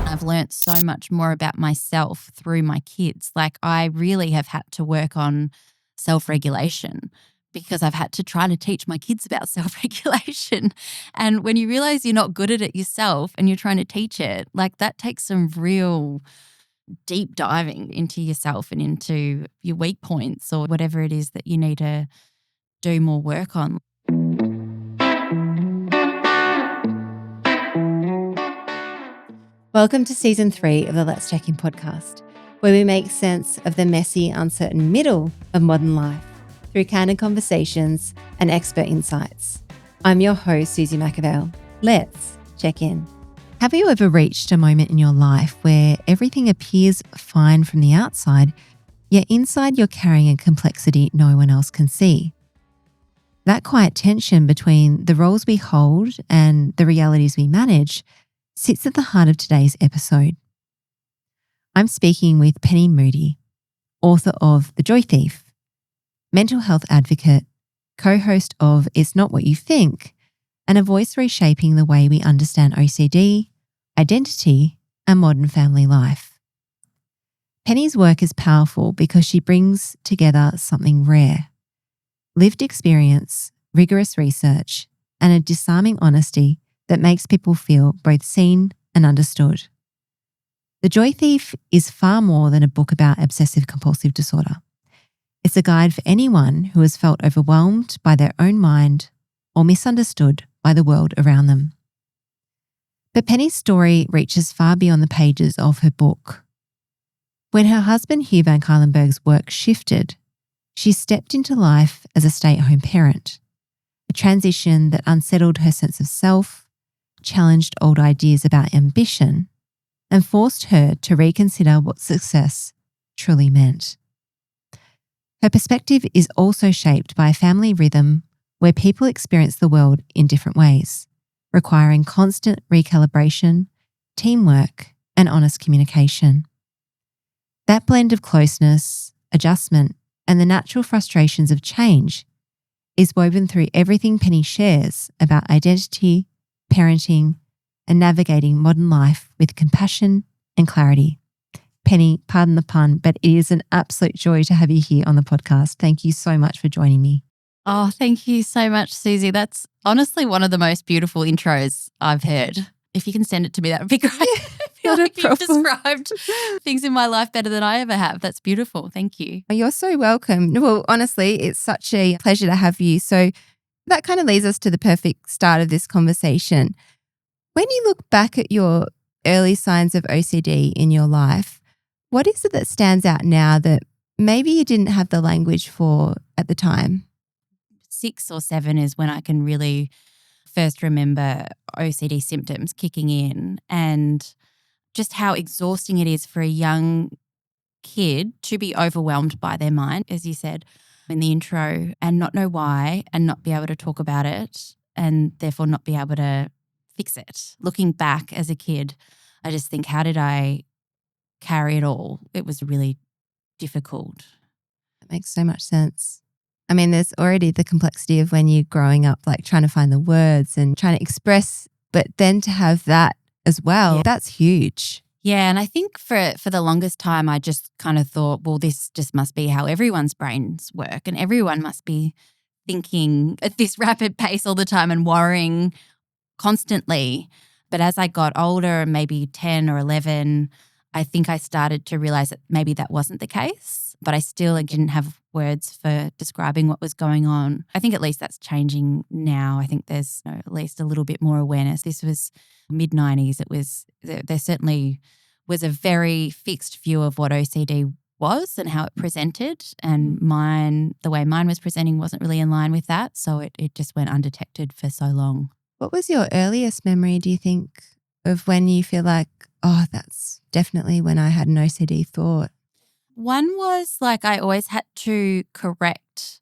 I've learnt so much more about myself through my kids. Like, I really have had to work on self-regulation because I've had to try to teach my kids about self-regulation. And when you realize you're not good at it yourself and you're trying to teach it, like, that takes some real deep diving into yourself and into your weak points or whatever it is that you need to do more work on. Welcome to Season 3 of the Let's Check In podcast, where we make sense of the messy, uncertain middle of modern life through candid conversations and expert insights. I'm your host, Suzie McAvale. Let's check in. Have you ever reached a moment in your life where everything appears fine from the outside, yet inside you're carrying a complexity no one else can see? That quiet tension between the roles we hold and the realities we manage sits at the heart of today's episode. I'm speaking with Penny Moodie, author of The Joy Thief, mental health advocate, co-host of It's Not What You Think, and a voice reshaping the way we understand OCD, identity, and modern family life. Penny's work is powerful because she brings together something rare: lived experience, rigorous research, and a disarming honesty that makes people feel both seen and understood. The Joy Thief is far more than a book about obsessive-compulsive disorder. It's a guide for anyone who has felt overwhelmed by their own mind or misunderstood by the world around them. But Penny's story reaches far beyond the pages of her book. When her husband Hugh Van Cuylenberg's work shifted, she stepped into life as a stay-at-home parent, a transition that unsettled her sense of self, challenged old ideas about ambition, and forced her to reconsider what success truly meant. Her perspective is also shaped by a family rhythm where people experience the world in different ways, requiring constant recalibration, teamwork, and honest communication. That blend of closeness, adjustment, and the natural frustrations of change is woven through everything Penny shares about identity, parenting, and navigating modern life with compassion and clarity. Penny, pardon the pun, but it is an absolute joy to have you here on the podcast. Thank you so much for joining me. Oh, thank you so much, Suzie. That's honestly one of the most beautiful intros I've heard. If you can send it to me, that would be great. I feel like you've described things in my life better than I ever have. That's beautiful. Thank you. Oh, you're so welcome. Well, honestly, it's such a pleasure to have you. So that kind of leads us to the perfect start of this conversation. When you look back at your early signs of OCD in your life, what is it that stands out now that maybe you didn't have the language for at the time? 6 or 7 is when I can really first remember OCD symptoms kicking in, and just how exhausting it is for a young kid to be overwhelmed by their mind, as you said in the intro, and not know why and not be able to talk about it and therefore not be able to fix it. Looking back as a kid, I just think, how did I carry it all? It was really difficult. That makes so much sense. I mean, there's already the complexity of when you're growing up, like trying to find the words and trying to express, but then to have that as well, that's huge. Yeah, and I think for the longest time, I just kind of thought, well, this just must be how everyone's brains work, and everyone must be thinking at this rapid pace all the time and worrying constantly. But as I got older, maybe 10 or 11, I think I started to realize that maybe that wasn't the case, but I still didn't have words for describing what was going on. I think at least that's changing now. I think there's at least a little bit more awareness. This was mid-90s. There certainly was a very fixed view of what OCD was and how it presented, and the way mine was presenting wasn't really in line with that. So it just went undetected for so long. What was your earliest memory, do you think, of when you feel like, oh, that's definitely when I had an OCD thought? One was like I always had to correct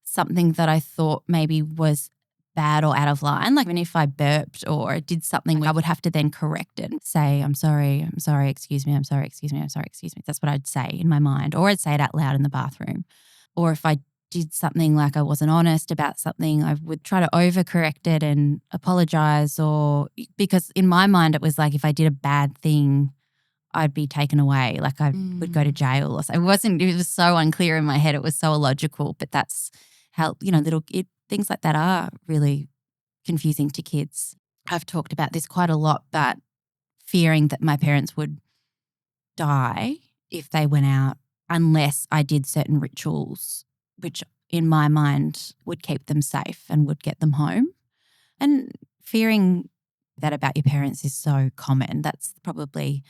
something that I thought maybe was bad or out of line. Like, even if I burped or did something, I would have to then correct it and say, I'm sorry, excuse me, I'm sorry, excuse me, I'm sorry, excuse me. That's what I'd say in my mind, or I'd say it out loud in the bathroom. Or if I did something, like I wasn't honest about something, I would try to overcorrect it and apologize, or because in my mind it was like if I did a bad thing, I'd be taken away, like I would go to jail or so. It was so unclear in my head. It was so illogical, but that's how, things like that are really confusing to kids. I've talked about this quite a lot, but fearing that my parents would die if they went out unless I did certain rituals, which in my mind would keep them safe and would get them home. And fearing that about your parents is so common. That's probably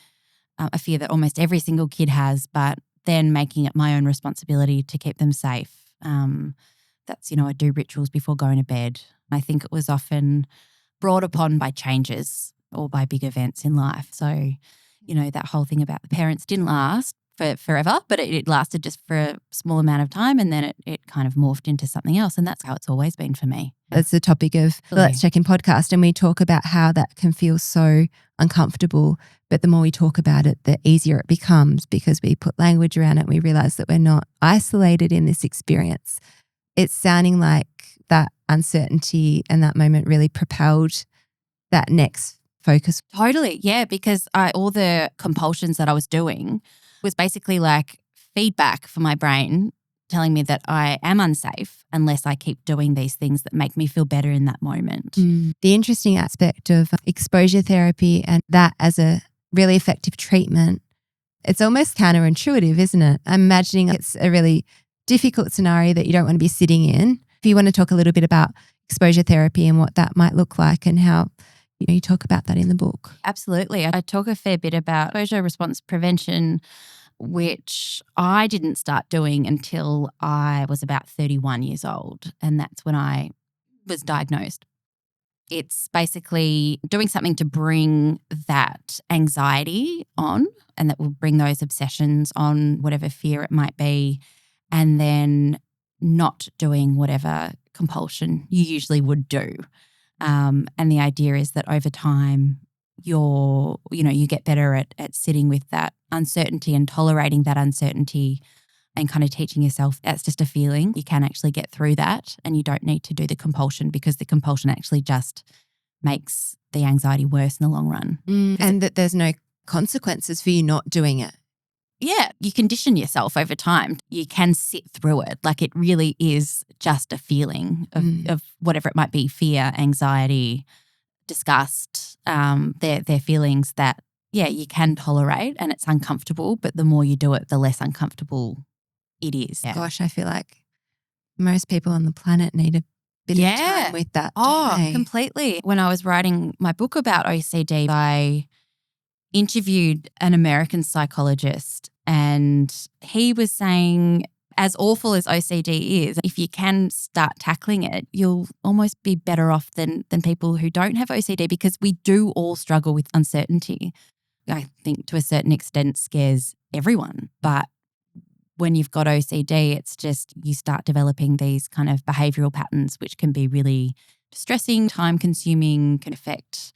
a fear that almost every single kid has, but then making it my own responsibility to keep them safe. That's, I do rituals before going to bed. I think it was often brought upon by changes or by big events in life. So, that whole thing about the parents didn't last for forever, but it lasted just for a small amount of time, and then it kind of morphed into something else, and that's how it's always been for me. That's the topic of the Let's Check In podcast, and we talk about how that can feel so uncomfortable, but the more we talk about it, the easier it becomes because we put language around it and we realize that we're not isolated in this experience. It's sounding like that uncertainty and that moment really propelled that next focus. Totally, yeah, because all the compulsions that I was doing was basically like feedback for my brain telling me that I am unsafe unless I keep doing these things that make me feel better in that moment. The interesting aspect of exposure therapy and that as a really effective treatment, it's almost counterintuitive, isn't it? I'm imagining it's a really difficult scenario that you don't want to be sitting in. If you want to talk a little bit about exposure therapy and what that might look like and how you talk about that in the book. Absolutely. I talk a fair bit about exposure response prevention, which I didn't start doing until I was about 31 years old, and that's when I was diagnosed. It's basically doing something to bring that anxiety on, and that will bring those obsessions on, whatever fear it might be, and then not doing whatever compulsion you usually would do. And the idea is that over time you get better at sitting with that uncertainty and tolerating that uncertainty and kind of teaching yourself that's just a feeling. You can actually get through that and you don't need to do the compulsion, because the compulsion actually just makes the anxiety worse in the long run. And that there's no consequences for you not doing it. Yeah, you condition yourself over time. You can sit through it. Like it really is just a feeling of whatever it might be, fear, anxiety, disgust. They're feelings that, you can tolerate and it's uncomfortable, but the more you do it, the less uncomfortable it is. Yeah. Gosh, I feel like most people on the planet need a bit of time with that. Oh, completely. When I was writing my book about OCD, I interviewed an American psychologist, and he was saying, as awful as OCD is, if you can start tackling it, you'll almost be better off than people who don't have OCD, because we do all struggle with uncertainty. I think to a certain extent scares everyone, but when you've got OCD, it's just you start developing these kind of behavioural patterns which can be really distressing, time-consuming, can affect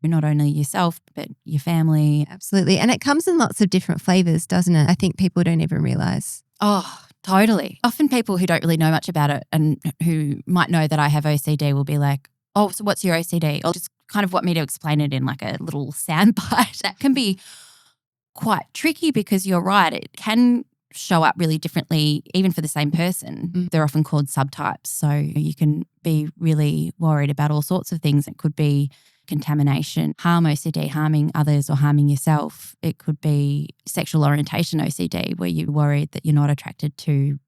not only yourself but your family. Absolutely. And it comes in lots of different flavours, doesn't it? I think people don't even realise. Oh, totally. Often people who don't really know much about it and who might know that I have OCD will be like, oh, so what's your OCD? Or just kind of want me to explain it in like a little soundbite. That can be quite tricky because you're right, it can show up really differently even for the same person. They're often called subtypes. So you can be really worried about all sorts of things. It could be contamination, harm OCD, harming others or harming yourself. It could be sexual orientation OCD, where you're worried that you're not attracted to,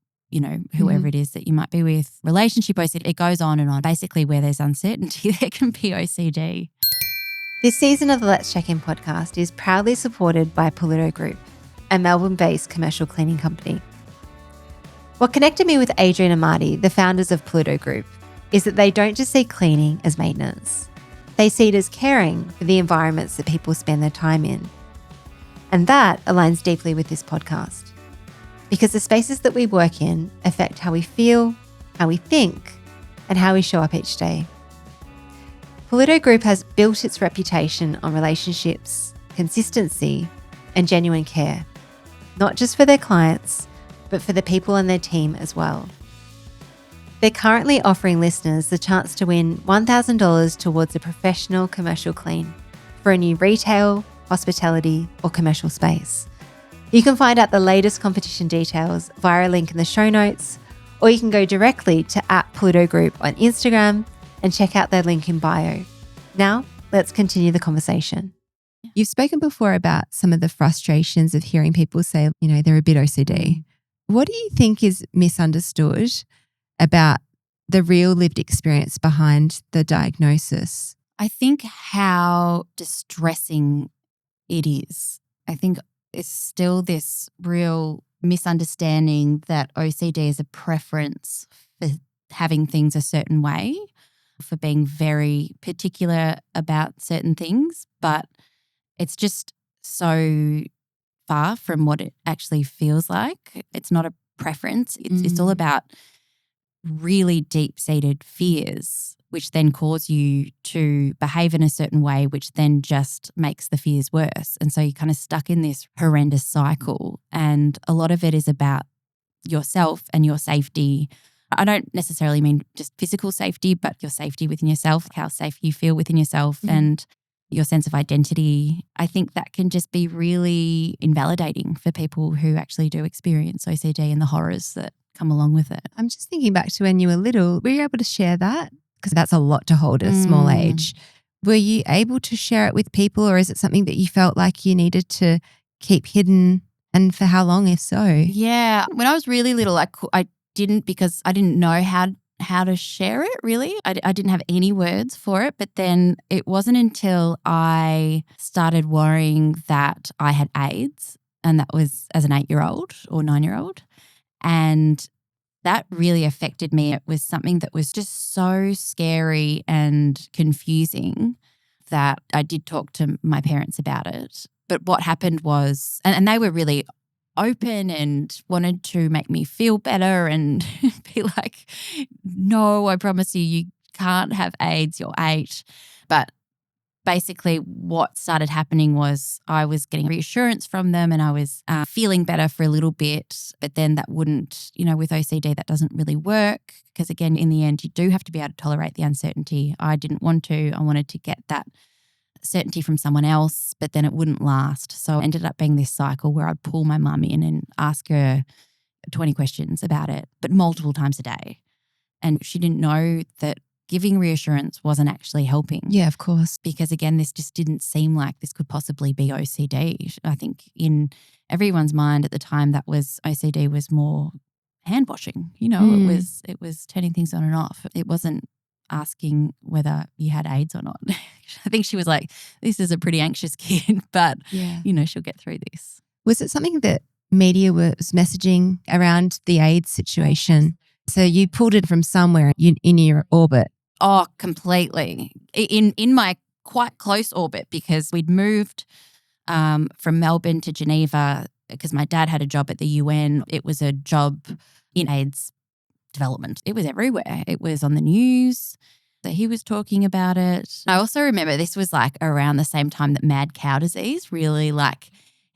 whoever it is that you might be with. Relationship OCD, it goes on and on. Basically, where there's uncertainty, there can be OCD. This season of the Let's Check In podcast is proudly supported by Pulito Group, a Melbourne-based commercial cleaning company. What connected me with Adrian and Marty, the founders of Pulito Group, is that they don't just see cleaning as maintenance. They see it as caring for the environments that people spend their time in. And that aligns deeply with this podcast, because the spaces that we work in affect how we feel, how we think, and how we show up each day. Pulito Group has built its reputation on relationships, consistency, and genuine care, not just for their clients, but for the people on their team as well. They're currently offering listeners the chance to win $1,000 towards a professional commercial clean for a new retail, hospitality, or commercial space. You can find out the latest competition details via a link in the show notes, or you can go directly to @Pulito Group on Instagram and check out their link in bio. Now, let's continue the conversation. You've spoken before about some of the frustrations of hearing people say, they're a bit OCD. What do you think is misunderstood about the real lived experience behind the diagnosis? I think how distressing it is. I think it's still this real misunderstanding that OCD is a preference for having things a certain way, for being very particular about certain things, but it's just so far from what it actually feels like. It's not a preference. It's all about really deep-seated fears, which then cause you to behave in a certain way, which then just makes the fears worse. And so you're kind of stuck in this horrendous cycle. And a lot of it is about yourself and your safety. I don't necessarily mean just physical safety, but your safety within yourself, how safe you feel within yourself and your sense of identity. I think that can just be really invalidating for people who actually do experience OCD and the horrors that come along with it. I'm just thinking back to when you were little. Were you able to share that? Because that's a lot to hold at a small age. Were you able to share it with people, or is it something that you felt like you needed to keep hidden, and for how long, if so? Yeah. When I was really little, I didn't, because I didn't know how to share it, really. I didn't have any words for it. But then it wasn't until I started worrying that I had AIDS, and that was as an 8-year-old or 9-year-old. And that really affected me. It was something that was just so scary and confusing that I did talk to my parents about it. But what happened was, and they were really open and wanted to make me feel better and be like, no, I promise you, you can't have AIDS, you're 8. But basically what started happening was I was getting reassurance from them, and I was feeling better for a little bit, but then that wouldn't, with OCD, that doesn't really work, because again, in the end, you do have to be able to tolerate the uncertainty. I didn't want to. I wanted to get that certainty from someone else, but then it wouldn't last. So it ended up being this cycle where I'd pull my mum in and ask her 20 questions about it, but multiple times a day. And she didn't know that giving reassurance wasn't actually helping. Yeah, of course. Because again, this just didn't seem like this could possibly be OCD. I think in everyone's mind at the time, that was OCD was more hand washing. It was turning things on and off. It wasn't asking whether you had AIDS or not. I think she was like, this is a pretty anxious kid, but she'll get through this. Was it something that media was messaging around the AIDS situation? So you pulled it from somewhere in your orbit? Oh, completely. In my quite close orbit, because we'd moved from Melbourne to Geneva because my dad had a job at the UN. It was a job in AIDS development. It was everywhere. It was on the news. So he was talking about it. I also remember this was like around the same time that mad cow disease really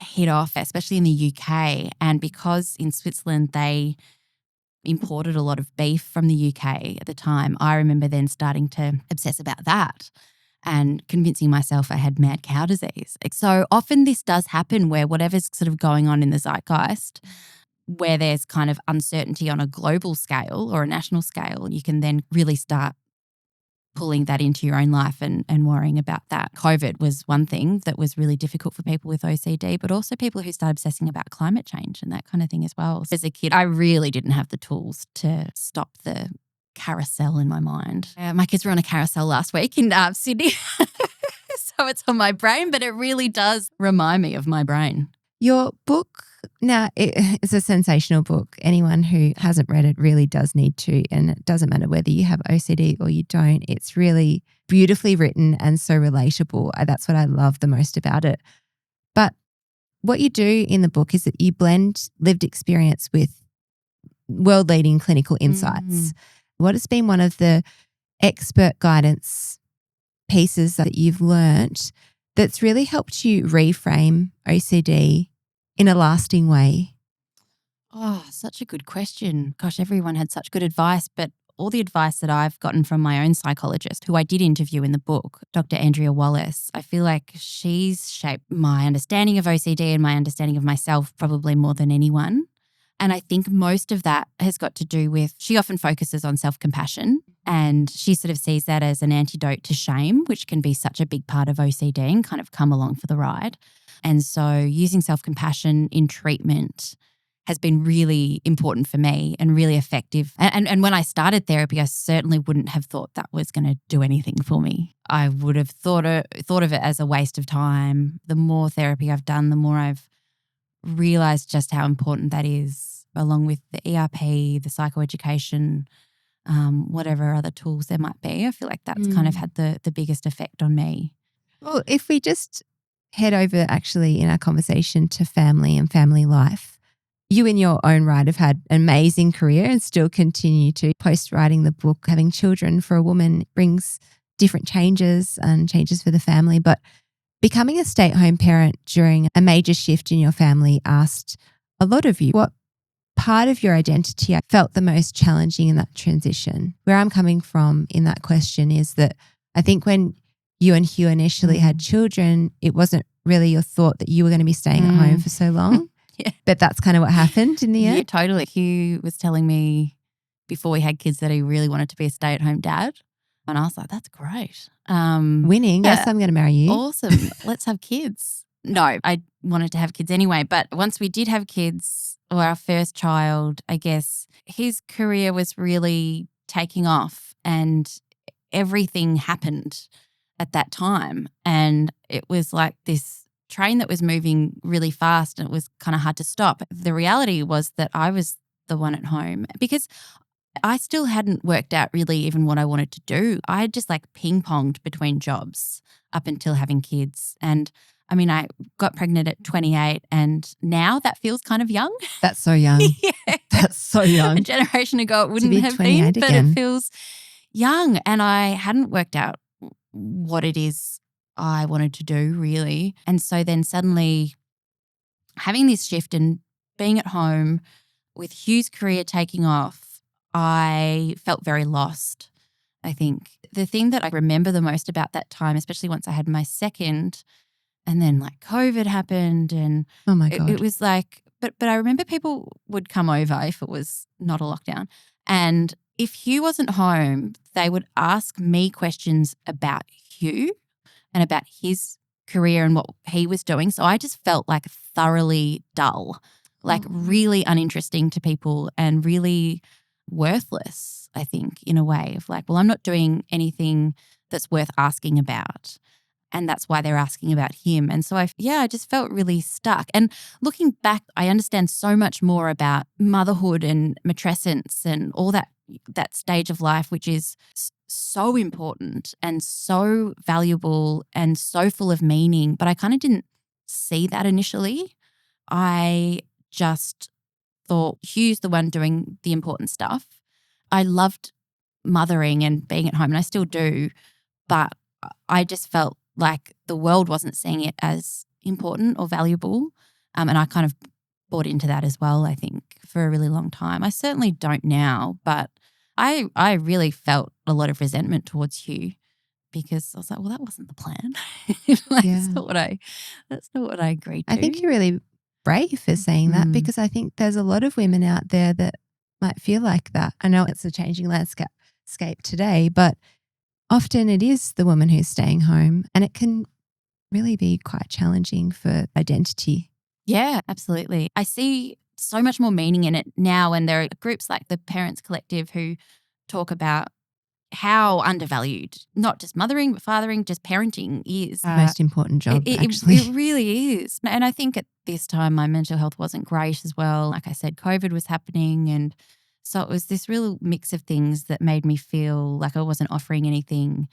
hit off, especially in the UK. And because in Switzerland they imported a lot of beef from the UK at the time, I remember then starting to obsess about that and convincing myself I had mad cow disease. So often this does happen where whatever's sort of going on in the zeitgeist, where there's kind of uncertainty on a global scale or a national scale, you can then really start pulling that into your own life and worrying about that. COVID was one thing that was really difficult for people with OCD, but also people who started obsessing about climate change and that kind of thing as well. As a kid, I really didn't have the tools to stop the carousel in my mind. My kids were on a carousel last week in Sydney, so it's on my brain, but it really does remind me of my brain. Your book, now, it's a sensational book. Anyone who hasn't read it really does need to, and it doesn't matter whether you have OCD or you don't. It's really beautifully written and so relatable. That's what I love the most about it. But what you do in the book is that you blend lived experience with world-leading clinical insights. What has been one of the expert guidance pieces that you've learnt that's really helped you reframe OCD in a lasting way? Oh, such a good question. Gosh, everyone had such good advice, but all the advice that I've gotten from my own psychologist, who I did interview in the book, Dr. Andrea Wallace, I feel like she's shaped my understanding of OCD and my understanding of myself probably more than anyone. And I think most of that has got to do with, she often focuses on self-compassion, and she sort of sees that as an antidote to shame, which can be such a big part of OCD and kind of come along for the ride. And so using self-compassion in treatment has been really important for me and really effective. And when I started therapy, I certainly wouldn't have thought that was going to do anything for me. I would have thought of it as a waste of time. The more therapy I've done, the more I've realized just how important that is, along with the ERP, the psychoeducation, whatever other tools there might be. I feel like that's kind of had the biggest effect on me. Well, if we just head over actually in our conversation to family and family life, you in your own right have had an amazing career and still continue to. Post writing the book, having children for a woman brings different changes and changes for the family. But becoming a stay-at-home parent during a major shift in your family asked a lot of you. What part of your identity felt the most challenging in that transition? Where I'm coming from in that question is that I think when you and Hugh initially had children, it wasn't really your thought that you were going to be staying at home for so long. Yeah. But that's kind of what happened in the end. Yeah, totally. Hugh was telling me before we had kids that he really wanted to be a stay-at-home dad. And I was like, that's great. Winning. Yes, I'm going to marry you. Awesome. Let's have kids. No, I wanted to have kids anyway. But once we did have kids, or our first child, I guess his career was really taking off and everything happened at that time. And it was like this train that was moving really fast and it was kind of hard to stop. The reality was that I was the one at home because I still hadn't worked out really even what I wanted to do. I had just like ping-ponged between jobs up until having kids. And I mean, I got pregnant at 28 and now that feels kind of young. That's so young. Yeah. That's so young. A generation ago it wouldn't have been, again. but it feels young. And I hadn't worked out what it is I wanted to do really. And so then suddenly having this shift and being at home with Hugh's career taking off, I felt very lost, I think. The thing that I remember the most about that time, especially once I had my second, and then like COVID happened and oh my God. It was like, but I remember people would come over if it was not a lockdown. And if Hugh wasn't home, they would ask me questions about Hugh and about his career and what he was doing. So I just felt like thoroughly dull, like really uninteresting to people and really worthless, I think, in a way of like, well, I'm not doing anything that's worth asking about. And that's why they're asking about him. And so I just felt really stuck. And looking back, I understand so much more about motherhood and matrescence and all that stage of life, which is so important and so valuable and so full of meaning. But I kind of didn't see that initially. I just thought Hugh's the one doing the important stuff. I loved mothering and being at home, and I still do, but I just felt like the world wasn't seeing it as important or valuable. And I kind of bought into that as well, I think, for a really long time. I certainly don't now, but I really felt a lot of resentment towards Hugh because I was like, well, that wasn't the plan. That's not what I agreed to. I think you're really brave for saying that because I think there's a lot of women out there that might feel like that. I know it's a changing landscape today, but often it is the woman who's staying home and it can really be quite challenging for identity. Yeah, absolutely. I see so much more meaning in it now, and there are groups like the Parents Collective who talk about how undervalued not just mothering but fathering, just parenting is. The most important job, actually. It really is. And I think at this time my mental health wasn't great as well. Like I said, COVID was happening, and so it was this real mix of things that made me feel like I wasn't offering anything.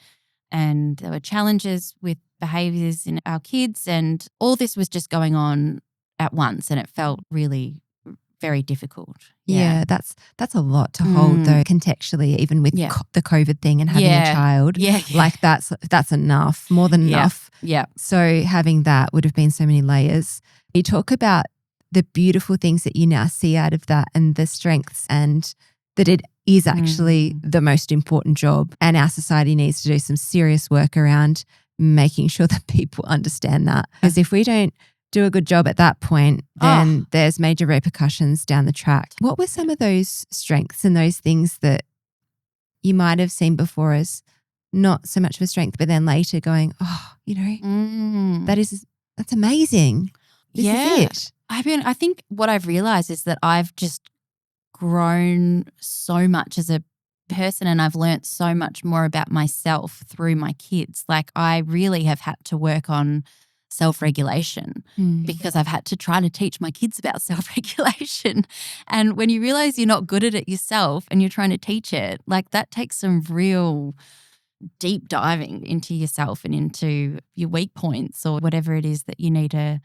And there were challenges with behaviours in our kids, and all this was just going on at once, and it felt really very difficult. Yeah, that's a lot to hold though, contextually, even with the COVID thing and having a child. Yeah. Like that's enough, more than enough. Yeah. So having that would have been so many layers. You talk about the beautiful things that you now see out of that and the strengths, and that it is actually the most important job. And our society needs to do some serious work around making sure that people understand that. Because if we don't do a good job at that point, then there's major repercussions down the track. What were some of those strengths and those things that you might have seen before as not so much of a strength, but then later going, that's amazing. This is it. I mean, I think what I've realized is that I've just grown so much as a person, and I've learnt so much more about myself through my kids. Like, I really have had to work on self-regulation because I've had to try to teach my kids about self-regulation. And when you realize you're not good at it yourself and you're trying to teach it, like, that takes some real deep diving into yourself and into your weak points or whatever it is that you need to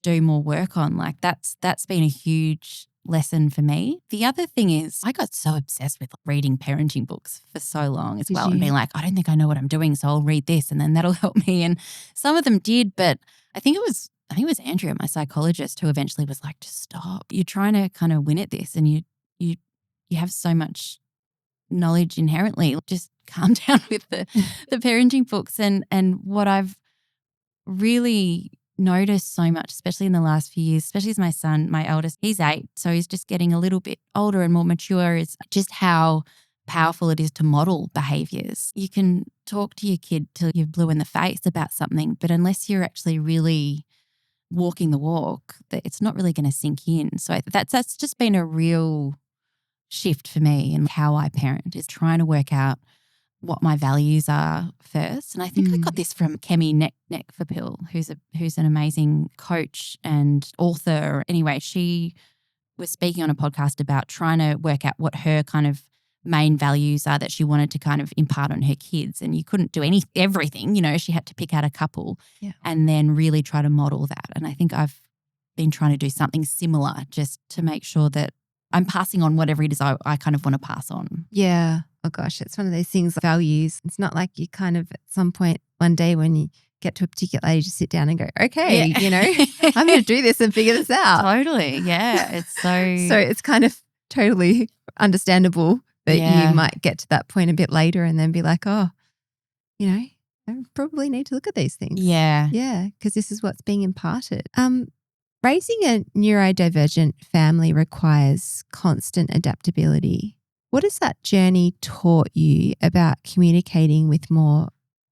do more work on. Like, that's been a huge lesson for me. The other thing is, I got so obsessed with reading parenting books for so long as well, and being like, I don't think I know what I'm doing, so I'll read this and then that'll help me. And some of them did, but I think it was Andrea, my psychologist, who eventually was like, just stop. You're trying to kind of win at this, and you have so much knowledge inherently. Just calm down with the parenting books. And what I've really noticed so much, especially in the last few years, especially as my son, my eldest, he's 8, so he's just getting a little bit older and more mature, is just how powerful it is to model behaviours. You can talk to your kid till you're blue in the face about something, but unless you're actually really walking the walk, it's not really going to sink in. So that's just been a real shift for me in how I parent, is trying to work out what my values are first. And I think I got this from Kemi Nekfapil, who's an amazing coach and author. Anyway, she was speaking on a podcast about trying to work out what her kind of main values are that she wanted to kind of impart on her kids. And you couldn't do everything, she had to pick out a couple and then really try to model that. And I think I've been trying to do something similar, just to make sure that I'm passing on whatever it is I kind of want to pass on. Yeah. Oh gosh, it's one of those things, values. It's not like you kind of at some point one day when you get to a particular age, you sit down and go, okay, I'm going to do this and figure this out. Totally. Yeah. It's so it's kind of totally understandable that you might get to that point a bit later and then be like, I probably need to look at these things. Yeah. Yeah, because this is what's being imparted. Raising a neurodivergent family requires constant adaptability. What has that journey taught you about communicating with more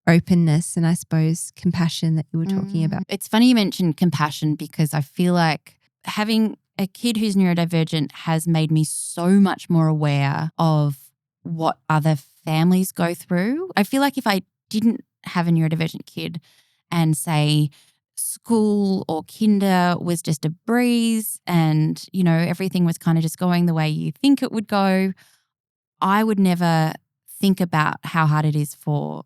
openness and, I suppose, compassion that you were talking about? It's funny you mentioned compassion, because I feel like having a kid who's neurodivergent has made me so much more aware of what other families go through. I feel like if I didn't have a neurodivergent kid and, say, school or kinder was just a breeze and, everything was kind of just going the way you think it would go, I would never think about how hard it is for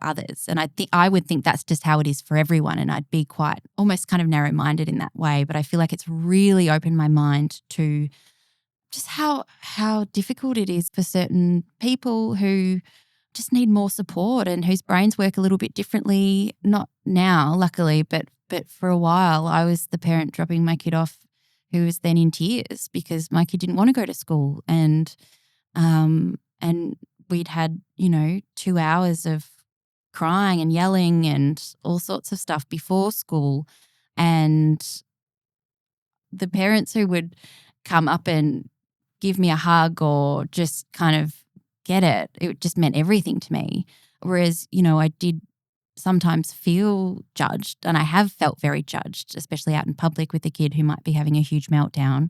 others. And I would think that's just how it is for everyone. And I'd be quite almost kind of narrow-minded in that way. But I feel like it's really opened my mind to just how difficult it is for certain people who just need more support and whose brains work a little bit differently. Not now, luckily, but for a while I was the parent dropping my kid off who was then in tears because my kid didn't want to go to school. And we'd had, 2 hours of crying and yelling and all sorts of stuff before school. And the parents who would come up and give me a hug or just kind of get it just meant everything to me. Whereas, I did sometimes feel judged, and I have felt very judged, especially out in public with a kid who might be having a huge meltdown.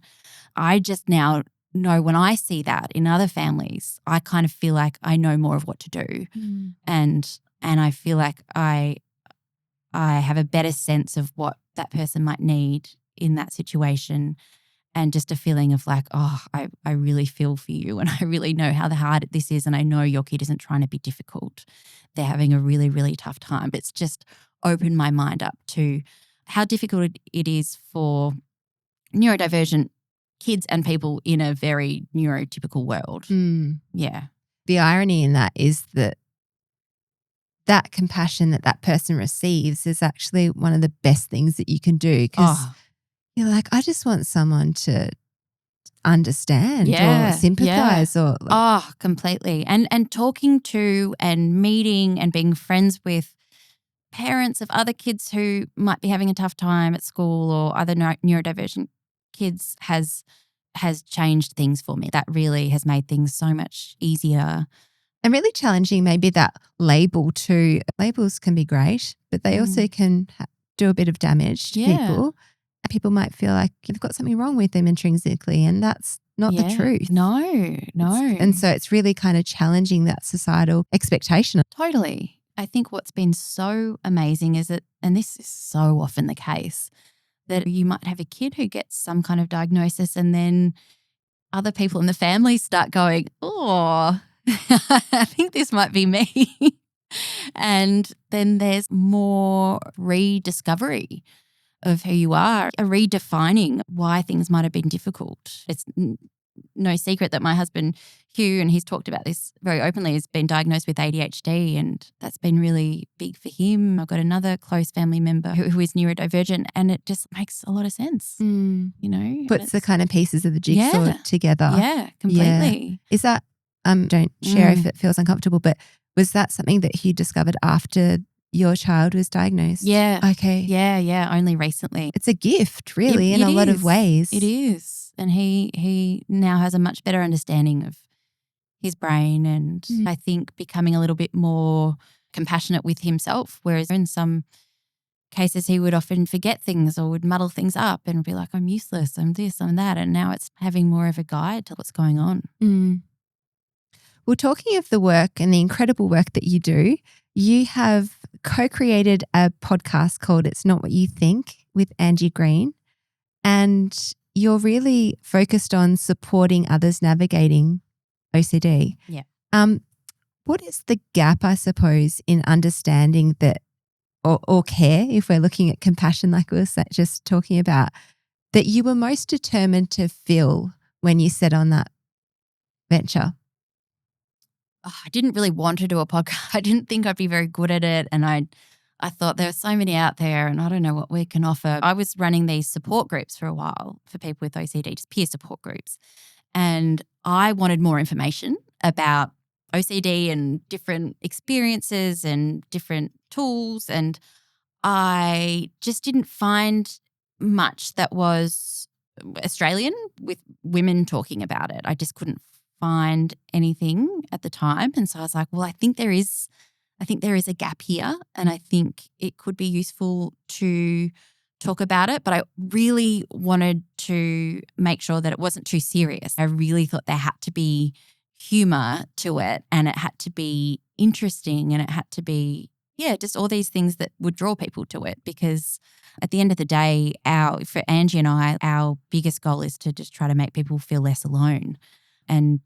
I just now know when I see that in other families, I kind of feel like I know more of what to do. And I feel like I have a better sense of what that person might need in that situation, and just a feeling of like, I really feel for you, and I really know how hard this is, and I know your kid isn't trying to be difficult. They're having a really, really tough time. But it's just opened my mind up to how difficult it is for neurodivergent kids and people in a very neurotypical world. Yeah. The irony in that is that compassion that person receives is actually one of the best things that you can do, because you're like, I just want someone to understand or sympathize or oh, completely. And talking to and meeting and being friends with parents of other kids who might be having a tough time at school or other neurodivergent kids has changed things for me. That really has made things so much easier. And really challenging maybe that label too. Labels can be great, but they also can do a bit of damage to people. People might feel like they've got something wrong with them intrinsically, and that's not the truth. No. And so it's really kind of challenging that societal expectation. Totally. I think what's been so amazing is that, and this is so often the case, that you might have a kid who gets some kind of diagnosis and then other people in the family start going, oh, I think this might be me. And then there's more rediscovery of who you are, a redefining why things might have been difficult. It's no secret that my husband, Hugh, and he's talked about this very openly, has been diagnosed with ADHD, and that's been really big for him. I've got another close family member who is neurodivergent, and it just makes a lot of sense, you know. Puts the kind of pieces of the jigsaw together. Yeah, completely. Yeah. Is that, don't share if it feels uncomfortable, but was that something that Hugh discovered after your child was diagnosed? Yeah. Okay. Yeah, only recently. It's a gift, really, in a lot of ways. It is. And he now has a much better understanding of his brain and I think becoming a little bit more compassionate with himself, whereas in some cases he would often forget things or would muddle things up and be like, I'm useless, I'm this, I'm that. And now it's having more of a guide to what's going on. Well, talking of the work and the incredible work that you do, you have co-created a podcast called It's Not What You Think with Angie Green, and you're really focused on supporting others navigating OCD. Yeah. What is the gap, I suppose, in understanding that or care, if we're looking at compassion like we were just talking about, that you were most determined to fill when you set on that venture? I didn't really want to do a podcast. I didn't think I'd be very good at it. And I thought there are so many out there and I don't know what we can offer. I was running these support groups for a while for people with OCD, just peer support groups. And I wanted more information about OCD and different experiences and different tools. And I just didn't find much that was Australian with women talking about it. I just couldn't find anything at the time. And so I was like, well, I think there is a gap here and I think it could be useful to talk about it. But I really wanted to make sure that it wasn't too serious. I really thought there had to be humor to it and it had to be interesting and it had to be, just all these things that would draw people to it, because at the end of the day, for Angie and I, our biggest goal is to just try to make people feel less alone and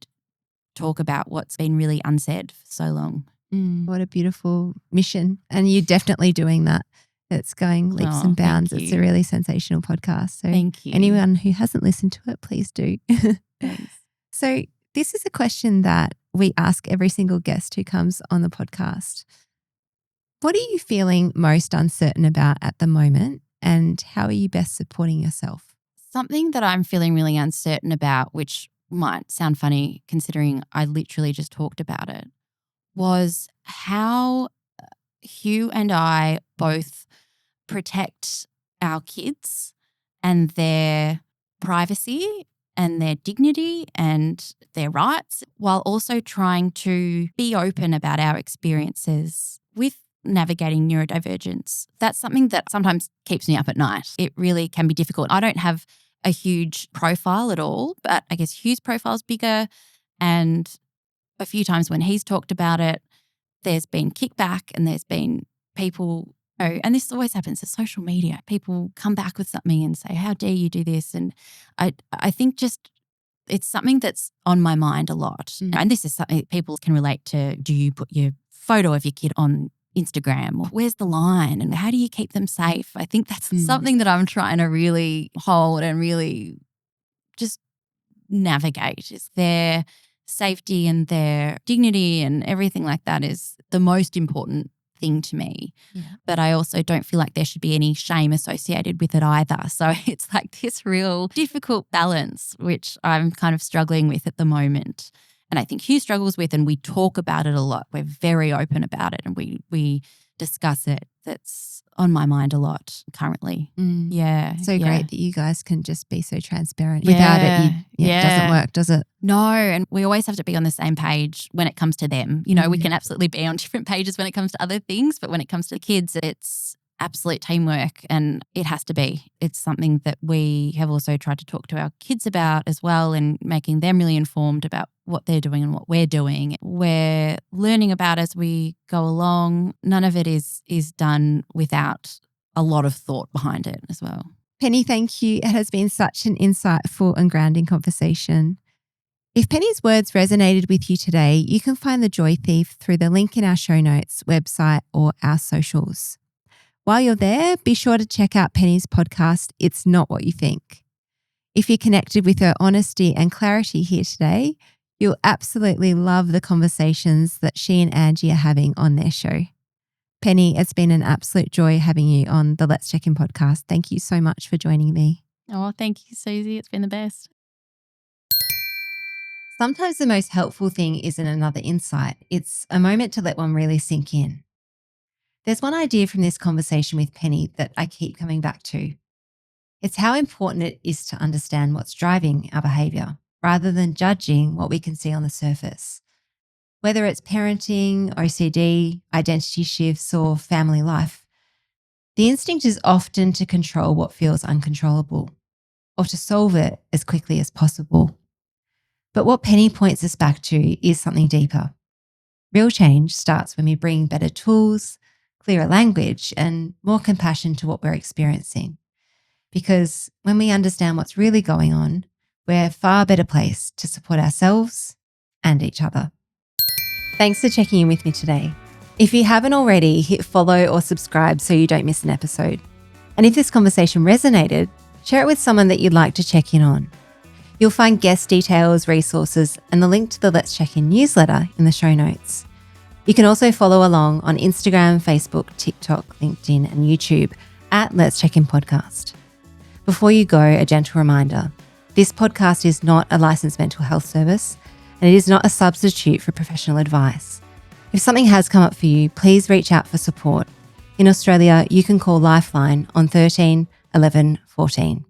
talk about what's been really unsaid for so long. What a beautiful mission. And you're definitely doing that. It's going leaps and bounds. It's a really sensational podcast. So thank you. Anyone who hasn't listened to it, please do. Thanks. So this is a question that we ask every single guest who comes on the podcast. What are you feeling most uncertain about at the moment and how are you best supporting yourself? Something that I'm feeling really uncertain about, which might sound funny considering I literally just talked about it, was how Hugh and I both protect our kids and their privacy and their dignity and their rights while also trying to be open about our experiences with navigating neurodivergence. That's something that sometimes keeps me up at night. It really can be difficult. I don't have a huge profile at all, but I guess Hugh's profile is bigger, and a few times when he's talked about it, there's been kickback and there's been people, and this always happens to social media. People come back with something and say, how dare you do this? And I think just it's something that's on my mind a lot. And this is something that people can relate to. Do you put your photo of your kid on Instagram? Or where's the line? And how do you keep them safe? I think that's something that I'm trying to really hold and really just navigate, is their safety and their dignity and everything like that is the most important thing to me. Yeah. But I also don't feel like there should be any shame associated with it either. So it's like this real difficult balance, which I'm kind of struggling with at the moment. And I think Hugh struggles with, and we talk about it a lot. We're very open about it, and we discuss it. That's on my mind a lot currently. Yeah. So great that you guys can just be so transparent. Without it, it doesn't work, does it? No, and we always have to be on the same page when it comes to them. You know, we can absolutely be on different pages when it comes to other things, but when it comes to kids, it's absolute teamwork, and it has to be. It's something that we have also tried to talk to our kids about as well, and making them really informed about what they're doing and what we're doing. We're learning about as we go along. None of it is done without a lot of thought behind it as well. Penny, thank you. It has been such an insightful and grounding conversation. If Penny's words resonated with you today, you can find The Joy Thief through the link in our show notes, website, or our socials. While you're there, be sure to check out Penny's podcast, It's Not What You Think. If you connected with her honesty and clarity here today, you'll absolutely love the conversations that she and Angie are having on their show. Penny, it's been an absolute joy having you on the Let's Check In podcast. Thank you so much for joining me. Oh, thank you, Suzie. It's been the best. Sometimes the most helpful thing isn't another insight. It's a moment to let one really sink in. There's one idea from this conversation with Penny that I keep coming back to. It's how important it is to understand what's driving our behaviour rather than judging what we can see on the surface. Whether it's parenting, OCD, identity shifts, or family life, the instinct is often to control what feels uncontrollable or to solve it as quickly as possible. But what Penny points us back to is something deeper. Real change starts when we bring better tools, clearer language, and more compassion to what we're experiencing. Because when we understand what's really going on, we're far better placed to support ourselves and each other. Thanks for checking in with me today. If you haven't already, hit follow or subscribe so you don't miss an episode. And if this conversation resonated, share it with someone that you'd like to check in on. You'll find guest details, resources, and the link to the Let's Check In newsletter in the show notes. You can also follow along on Instagram, Facebook, TikTok, LinkedIn, and YouTube at Let's Check In Podcast. Before you go, a gentle reminder. This podcast is not a licensed mental health service, and it is not a substitute for professional advice. If something has come up for you, please reach out for support. In Australia, you can call Lifeline on 13 11 14.